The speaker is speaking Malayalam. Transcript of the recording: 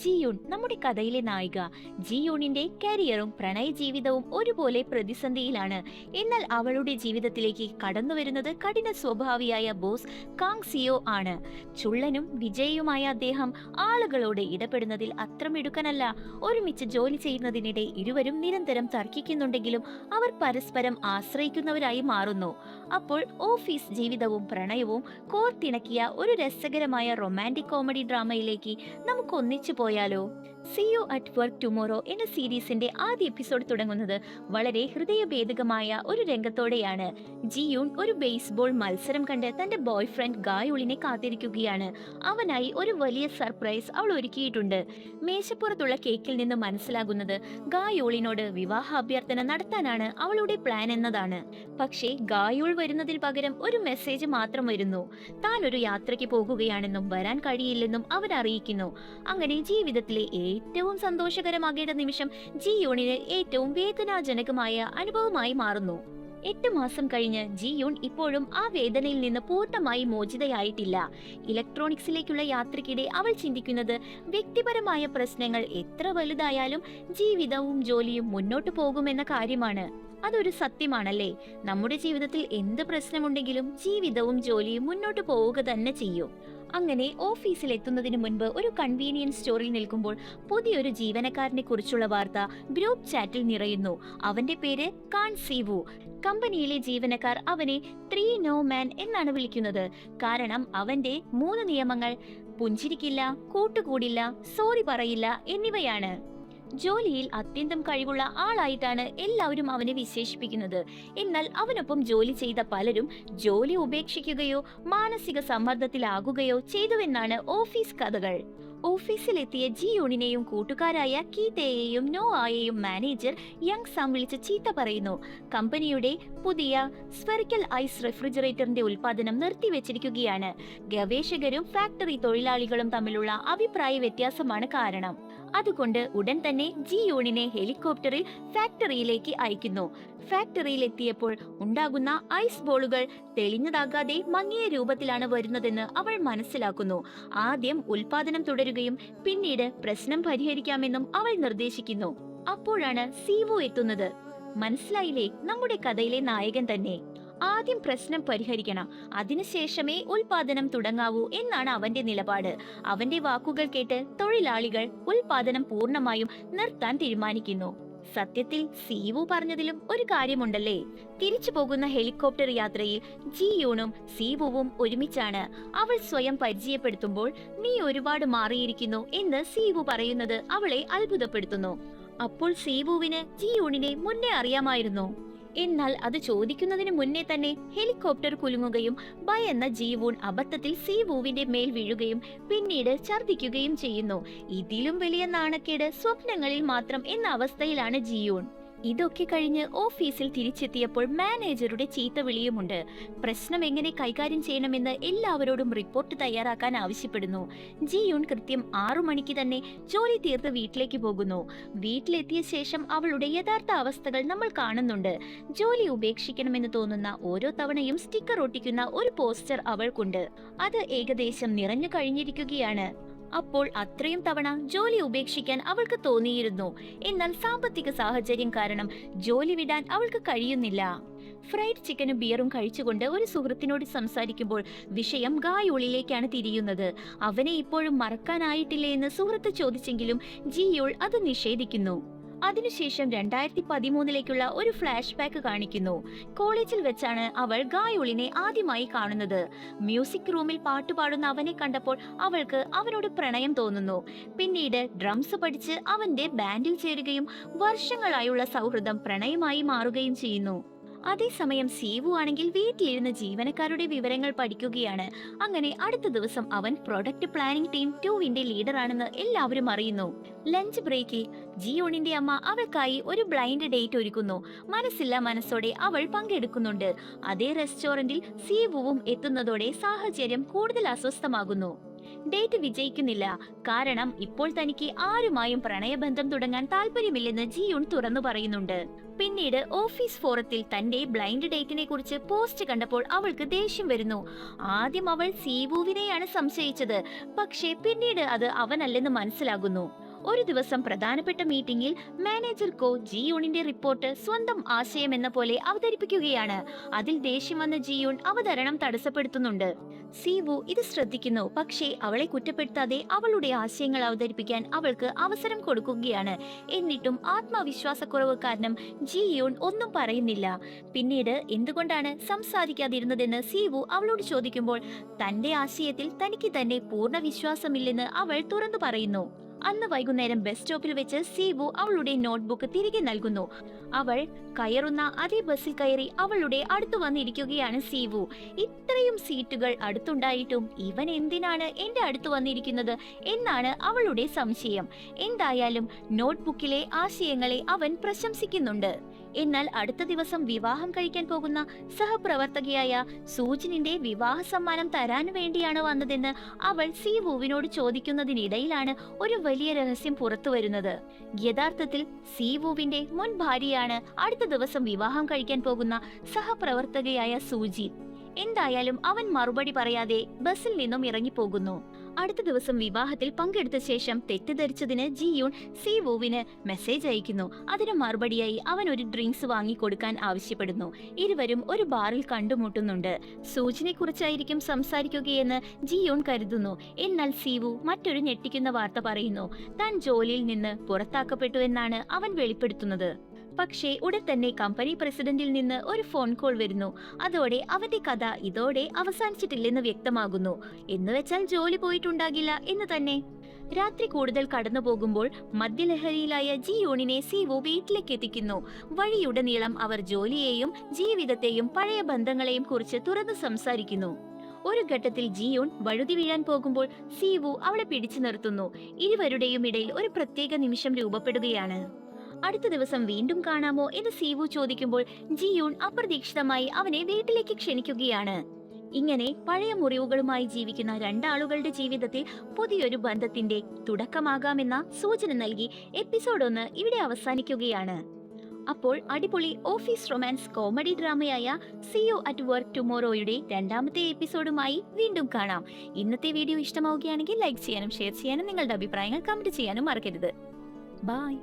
ജിയൂൺ നമ്മുടെ കഥയിലെ നായിക. ജിയൂണിന്റെ കരിയറും പ്രണയ ജീവിതവും ഒരുപോലെ പ്രതിസന്ധിയിലാണ്. എന്നാൽ അവളുടെ ജീവിതത്തിലേക്ക് കടന്നുവരുന്നത് കഠിന സ്വഭാവിയായ ബോസ് കാങ് സിയോ ആണ്. ചുള്ളനും വിജയിയുമായ അദ്ദേഹം ആളുകളോട് ഇടപെടുന്നതിൽ അത്ര മിടുക്കനല്ല. ഒരുമിച്ച് ജോലി ചെയ്യുന്നതിനിടെ ഇരുവരും നിരന്തരം തർക്കിക്കുന്നുണ്ടെങ്കിലും അവർ പരസ്പരം ആശ്രയിക്കുന്നവരായി മാറുന്നു. അപ്പോൾ ഓഫീസ് ജീവിതവും പ്രണയവും കോർത്തിണക്കിയ ഒരു രസകരമായ റൊമാൻറ്റിക് കോമഡി ഡ്രാമയിലേക്ക് നമുക്ക് ഒന്നിച്ചു പോയാലോ? See you at work tomorrow എന്ന സീരീസിന്റെ ആദ്യ എപ്പിസോഡ് തുടങ്ങുന്നത് വളരെ ഹൃദയഭേദകമായ ഒരു രംഗത്തോടെയാണ്. ജിയൂൺ ഒരു ബേസ്ബോൾ മത്സരം കണ്ട് തന്റെ ബോയ് ഫ്രണ്ട് ഗായുളിനെ കാത്തിരിക്കുകയാണ്. അവനായി ഒരു വലിയ സർപ്രൈസ് അവൾ ഒരുക്കിയിട്ടുണ്ട്. മേശപ്പുറത്തുള്ള കേക്കിൽ നിന്ന് മനസ്സിലാകുന്നത് ഗായുളിനോട് വിവാഹാഭ്യർത്ഥന നടത്താനാണ് അവളുടെ പ്ലാൻ എന്നതാണ്. പക്ഷേ ഗായുൾ വരുന്നതിന് പകരം ഒരു മെസ്സേജ് മാത്രം വരുന്നു. താൻ ഒരു യാത്രയ്ക്ക് പോകുകയാണെന്നും വരാൻ കഴിയില്ലെന്നും അവൻ അറിയിക്കുന്നു. അങ്ങനെ ജീവിതത്തിലെ ഏറ്റവും സന്തോഷകരമാകേണ്ട നിമിഷം ജിയൂണിന് ഏറ്റവും വേദനാജനകമായ അനുഭവമായി മാറുന്നു. 8 മാസം കഴിഞ്ഞ് ജിയൂൺ ഇപ്പോഴും ആ വേദനയിൽ നിന്ന് പൂർണ്ണമായി മോചിതയായിട്ടില്ല. ഇലക്ട്രോണിക്സിലേക്കുള്ള യാത്രയ്ക്കിടെ അവൾ ചിന്തിക്കുന്നത് വ്യക്തിപരമായ പ്രശ്നങ്ങൾ എത്ര വലുതായാലും ജീവിതവും ജോലിയും മുന്നോട്ടു പോകുമെന്ന കാര്യമാണ്. അതൊരു സത്യമാണല്ലേ? നമ്മുടെ ജീവിതത്തിൽ എന്ത് പ്രശ്നമുണ്ടെങ്കിലും ജീവിതവും ജോലിയും മുന്നോട്ട് പോവുക തന്നെ ചെയ്യും. അങ്ങനെ ഓഫീസിൽ എത്തുന്നതിന് മുൻപ് ഒരു കൺവീനിയൻസ് സ്റ്റോറിൽ നിൽക്കുമ്പോൾ പുതിയൊരു ജീവനക്കാരനെ കുറിച്ചുള്ള വാർത്ത ഗ്രൂപ്പ് ചാറ്റിൽ നിറയുന്നു. അവന്റെ പേര് കാൺ സീവു. കമ്പനിയിലെ ജീവനക്കാർ അവനെ 3 നോ മാൻ എന്നാണ് വിളിക്കുന്നത്. കാരണം അവന്റെ 3 നിയമങ്ങൾ: പുഞ്ചിരിക്കില്ല, കൂട്ടുകൂടില്ല, സോറി പറയില്ല എന്നിവയാണ്. ജോലിയിൽ അത്യന്തം കഴിവുള്ള ആളായിട്ടാണ് എല്ലാവരും അവനെ വിശേഷിപ്പിക്കുന്നത്. എന്നാൽ അവനൊപ്പം ജോലി ചെയ്ത പലരും ജോലി ഉപേക്ഷിക്കുകയോ മാനസിക സമ്മർദ്ദത്തിലാകുകയോ ചെയ്തുവെന്നാണ് ഓഫീസ് കഥകൾ. ഓഫീസിലെത്തിയ ജിയൂണിനെയും കൂട്ടുകാരായ കീതയെയും നോയെയും മാനേജർ യങ് സാം വിളിച്ച് ചീത്ത പറയുന്നു. കമ്പനിയുടെ പുതിയ സ്ഫെറിക്കൽ ഐസ് റെഫ്രിജറേറ്ററിന്റെ ഉൽപാദനം നിർത്തിവെച്ചിരിക്കുകയാണ്. ഗവേഷകരും ഫാക്ടറി തൊഴിലാളികളും തമ്മിലുള്ള അഭിപ്രായ വ്യത്യാസമാണ് കാരണം. അതുകൊണ്ട് ഉടൻ തന്നെ ജിയൂണിനെ ഹെലികോപ്റ്ററിൽ ഫാക്ടറിയിലേക്ക് അയക്കുന്നു. ഫാക്ടറിയിൽ എത്തിയപ്പോൾ ഉണ്ടാകുന്ന ഐസ് ബോളുകൾ തെളിഞ്ഞതാകാതെ മങ്ങിയ രൂപത്തിലാണ് വരുന്നതെന്ന് അവൾ മനസ്സിലാക്കുന്നു. ആദ്യം ഉൽപാദനം തുടരുകയും പിന്നീട് പ്രശ്നം പരിഹരിക്കാമെന്നും അവൾ നിർദ്ദേശിക്കുന്നു. അപ്പോഴാണ് സീവു എത്തുന്നത്. മനസ്സിലായില്ലേ? നമ്മുടെ കഥയിലെ നായകൻ തന്നെ. ആദ്യം പ്രശ്നം പരിഹരിക്കണം, അതിനുശേഷമേ ഉൽപാദനം തുടങ്ങാവൂ എന്നാണ് അവന്റെ നിലപാട്. അവന്റെ വാക്കുകൾ കേട്ട് തൊഴിലാളികൾ ഉൽപാദനം പൂർണ്ണമായും നിർത്താൻ തീരുമാനിക്കുന്നു. സത്യത്തിൽ സീവു പറഞ്ഞതിലും ഒരു കാര്യമുണ്ടല്ലേ? തിരിച്ചു പോകുന്ന ഹെലികോപ്റ്റർ യാത്രയിൽ ജിയൂണും സീവുവും ഒരുമിച്ചാണ്. അവൾ സ്വയം പരിചയപ്പെടുത്തുമ്പോൾ നീ ഒരുപാട് മാറിയിരിക്കുന്നു എന്ന് സീവു പറയുന്നത് അവളെ അത്ഭുതപ്പെടുത്തുന്നു. അപ്പോൾ സീവുവിന് ജിയൂണിനെ മുന്നേ അറിയാമായിരുന്നു. എന്നാൽ അത് ചോദിക്കുന്നതിന് മുന്നേ തന്നെ ഹെലികോപ്റ്റർ കുലുങ്ങുകയും ഭയന്ന ജിയൂൺ അബദ്ധത്തിൽ സീവുവിന്റെ മേൽ വീഴുകയും പിന്നീട് ഛർദ്ദിക്കുകയും ചെയ്യുന്നു. ഇതിലും വലിയ നാണക്കേട് സ്വപ്നങ്ങളിൽ മാത്രം എന്ന അവസ്ഥയിലാണ് ജിയൂൺ. ഇതൊക്കെ കഴിഞ്ഞ് ഓഫീസിൽ തിരിച്ചെത്തിയപ്പോൾ മാനേജറുടെ ചീത്തവിളിയുമുണ്ട്. പ്രശ്നം എങ്ങനെ കൈകാര്യം ചെയ്യണമെന്ന് എല്ലാവരോടും റിപ്പോർട്ട് തയ്യാറാക്കാൻ ആവശ്യപ്പെടുന്നു. ജിയൂൺ കൃത്യം 6 മണിക്ക് തന്നെ ജോലി തീർത്ത് വീട്ടിലേക്ക് പോകുന്നു. വീട്ടിലെത്തിയ ശേഷം അവളുടെ യഥാർത്ഥ അവസ്ഥകൾ നമ്മൾ കാണുന്നുണ്ട്. ജോലി ഉപേക്ഷിക്കണമെന്ന് തോന്നുന്ന ഓരോ തവണയും സ്റ്റിക്കർ ഒട്ടിക്കുന്ന ഒരു പോസ്റ്റർ അവൾക്കുണ്ട്. അത് ഏകദേശം നിറഞ്ഞു കഴിഞ്ഞിരിക്കുകയാണ്. അപ്പോൾ അത്രയും തവണ ജോലി ഉപേക്ഷിക്കാൻ അവൾക്ക് തോന്നിയിരുന്നു. എന്നാൽ സാമ്പത്തിക സാഹചര്യം കാരണം ജോലി വിടാൻ അവൾക്ക് കഴിയുന്നില്ല. ഫ്രൈഡ് ചിക്കനും ബിയറും കഴിച്ചുകൊണ്ട് ഒരു സുഹൃത്തിനോട് സംസാരിക്കുമ്പോൾ വിഷയം ഗായുളിലേക്കാണ് തിരിയുന്നത്. അവനെ ഇപ്പോഴും മറക്കാനായിട്ടില്ലേ എന്ന് സുഹൃത്ത് ചോദിച്ചെങ്കിലും ജിയൂൾ അത് നിഷേധിക്കുന്നു. അതിനുശേഷം 2013 ഒരു ഫ്ലാഷ് ബാക്ക് കാണിക്കുന്നു. കോളേജിൽ വെച്ചാണ് അവൾ ഗായുളിനെ ആദ്യമായി കാണുന്നത്. മ്യൂസിക് റൂമിൽ പാട്ടുപാടുന്ന അവനെ കണ്ടപ്പോൾ അവൾക്ക് അവനോട് പ്രണയം തോന്നുന്നു. പിന്നീട് ഡ്രംസ് പഠിച്ച് അവന്റെ ബാൻഡിൽ ചേരുകയും വർഷങ്ങളായുള്ള സൗഹൃദം പ്രണയമായി മാറുകയും ചെയ്യുന്നു. അതേസമയം സീവു ആണെങ്കിൽ വീട്ടിലിരുന്ന് ജീവനക്കാരുടെ വിവരങ്ങൾ പഠിക്കുകയാണ്. അങ്ങനെ അടുത്ത ദിവസം അവൻ പ്രൊഡക്റ്റ് പ്ലാനിംഗ് ടീം 2വിന്റെ ലീഡറാണെന്ന് എല്ലാവരും അറിയുന്നു. ലഞ്ച് ബ്രേക്കിൽ ജിയോണിന്റെ അമ്മ അവൾക്കായി ഒരു ബ്ലൈൻഡ് ഡേറ്റ് ഒരുക്കുന്നു. മനസ്സില്ല മനസ്സോടെ അവൾ പങ്കെടുക്കുന്നുണ്ട്. അതേ റെസ്റ്റോറന്റിൽ സീവുവും എത്തുന്നതോടെ സാഹചര്യം കൂടുതൽ അസ്വസ്ഥമാകുന്നു. ഡേറ്റ് വിജയിക്കുന്നില്ല. കാരണം ഇപ്പോൾ തനിക്ക് ആരുമായും പ്രണയബന്ധം തുടങ്ങാൻ താല്പര്യമില്ലെന്ന് ജിയൂൺ തുറന്നു പറയുന്നുണ്ട്. പിന്നീട് ഓഫീസ് ഫോറത്തിൽ തന്റെ ബ്ലൈൻഡ് ഡേറ്റിനെ കുറിച്ച് പോസ്റ്റ് കണ്ടപ്പോൾ അവൾക്ക് ദേഷ്യം വരുന്നു. ആദ്യം അവൾ സീവുവിനെയാണ് സംശയിച്ചത്, പക്ഷേ പിന്നീട് അത് അവനല്ലെന്ന് മനസ്സിലാകുന്നു. ഒരു ദിവസം പ്രധാനപ്പെട്ട മീറ്റിംഗിൽ മാനേജർ കോ ജിയൂണിന്റെ റിപ്പോർട്ട് സ്വന്തം ആശയം എന്ന പോലെ അവതരിപ്പിക്കുകയാണ്. അതിൽ ദേഷ്യം വന്ന ജിയൂൺ അവതരണം തടസ്സപ്പെടുത്തുന്നുണ്ട്. സീവു ഇത് ശ്രദ്ധിക്കുന്നു, പക്ഷേ അവളെ കുറ്റപ്പെടുത്താതെ അവളുടെ ആശയങ്ങൾ അവതരിപ്പിക്കാൻ അവൾക്ക് അവസരം കൊടുക്കുകയാണ്. എന്നിട്ടും ആത്മവിശ്വാസക്കുറവ് കാരണം ജിയൂൺ ഒന്നും പറയുന്നില്ല. പിന്നീട് എന്തുകൊണ്ടാണ് സംസാരിക്കാതിരുന്നതെന്ന് സീവു അവളോട് ചോദിക്കുമ്പോൾ തന്റെ ആശയത്തിൽ തനിക്ക് തന്നെ പൂർണ്ണ വിശ്വാസമില്ലെന്ന് അവൾ തുറന്നു പറയുന്നു. അന്ന് വൈകുന്നേരം ബസ് സ്റ്റോപ്പിൽ വെച്ച് സീവു അവളുടെ നോട്ട്ബുക്ക് തിരികെ നൽകുന്നു. അവൾ കയറുന്ന അതേ ബസ്സിൽ കയറി അവളുടെ അടുത്തു വന്നിരിക്കുകയാണ് സീവു. ഇത്രയും സീറ്റുകൾ അടുത്തുണ്ടായിട്ടും ഇവൻ എന്തിനാണ് എന്റെ അടുത്ത് വന്നിരിക്കുന്നത് എന്നാണ് അവളുടെ സംശയം. എന്തായാലും നോട്ട്ബുക്കിലെ ആശയങ്ങളെ അവൻ പ്രശംസിക്കുന്നുണ്ട്. എന്നാൽ അടുത്ത ദിവസം വിവാഹം കഴിക്കാൻ പോകുന്ന സഹപ്രവർത്തകയായ സൂജിനിന്റെ വിവാഹ സമ്മാനം തരാൻ വേണ്ടിയാണ് വന്നതെന്ന് അവൾ സീവുവിനോട് ചോദിക്കുന്നതിനിടയിലാണ് ഒരു വലിയ രഹസ്യം പുറത്തു വരുന്നത്. യഥാർത്ഥത്തിൽ സീവുവിന്റെ മുൻ ഭാര്യയാണ് അടുത്ത ദിവസം വിവാഹം കഴിക്കാൻ പോകുന്ന സഹപ്രവർത്തകയായ സൂജി. എന്തായാലും അവൻ മറുപടി പറയാതെ ബസ്സിൽ നിന്നും ഇറങ്ങിപ്പോകുന്നു. അടുത്ത ദിവസം വിവാഹത്തിൽ പങ്കെടുത്ത ശേഷം തെറ്റിദ്ധരിച്ചതിന് ജിയൂൺ സീവുവിന് മെസ്സേജ് അയക്കുന്നു. അതിന് മറുപടിയായി അവൻ ഒരു ഡ്രിങ്ക്സ് വാങ്ങിക്കൊടുക്കാൻ ആവശ്യപ്പെടുന്നു. ഇരുവരും ഒരു ബാറിൽ കണ്ടുമുട്ടുന്നുണ്ട്. സൂചിനെ കുറിച്ചായിരിക്കും സംസാരിക്കുകയെന്ന് ജിയൂൺ കരുതുന്നു. എന്നാൽ സീവു മറ്റൊരു ഞെട്ടിക്കുന്ന വാർത്ത പറയുന്നു. താൻ ജോലിയിൽ നിന്ന് പുറത്താക്കപ്പെട്ടു എന്നാണ് അവൻ വെളിപ്പെടുത്തുന്നത്. പക്ഷേ ഉടൻ തന്നെ കമ്പനി പ്രസിഡന്റിൽ നിന്ന് ഒരു ഫോൺ കോൾ വരുന്നു. അതോടെ അവന്റെ കഥ ഇതോടെ അവസാനിച്ചിട്ടില്ലെന്ന് വ്യക്തമാകുന്നു. എന്നുവെച്ചാൽ ജോലി പോയിട്ടുണ്ടാകില്ല എന്ന് തന്നെ. രാത്രി കൂടുതൽ കടന്നു പോകുമ്പോൾ മദ്യലഹരിയിലായ ജിയൂണിനെ സീവു വീട്ടിലേക്ക് എത്തിക്കുന്നു. വഴിയുടനീളം അവർ ജോലിയെയും ജീവിതത്തെയും പഴയ ബന്ധങ്ങളെയും കുറിച്ച് തുറന്നു സംസാരിക്കുന്നു. ഒരു ഘട്ടത്തിൽ ജിയൂൺ വഴുതി വീഴാൻ പോകുമ്പോൾ സീവു അവളെ പിടിച്ചു നിർത്തുന്നു. ഇരുവരുടെയും ഇടയിൽ ഒരു പ്രത്യേക നിമിഷം രൂപപ്പെടുകയാണ്. അടുത്ത ദിവസം വീണ്ടും കാണാമോ എന്ന് സീവു ചോദിക്കുമ്പോൾ ജിയൂൺ അപ്രതീക്ഷിതമായി അവനെ വീട്ടിലേക്ക് ക്ഷണിക്കുകയാണ്. ഇങ്ങനെ പഴയ മുറിവുകളുമായി ജീവിക്കുന്ന രണ്ടാളുകളുടെ ജീവിതത്തിൽ പുതിയൊരു ബന്ധത്തിന്റെ തുടക്കമാകാമെന്ന സൂചന നൽകി എപ്പിസോഡ് 1 ഇവിടെ അവസാനിക്കുകയാണ്. അപ്പോൾ അടിപൊളി ഓഫീസ് റൊമാൻസ് കോമഡി ഡ്രാമയായ സീ യു അറ്റ് വർക്ക് ടുമോറോയുടെ രണ്ടാമത്തെ എപ്പിസോഡുമായി വീണ്ടും കാണാം. ഇന്നത്തെ വീഡിയോ ഇഷ്ടമാവുകയാണെങ്കിൽ ലൈക്ക് ചെയ്യാനും ഷെയർ ചെയ്യാനും നിങ്ങളുടെ അഭിപ്രായങ്ങൾ കമന്റ് ചെയ്യാനും മറക്കരുത്. ബൈ.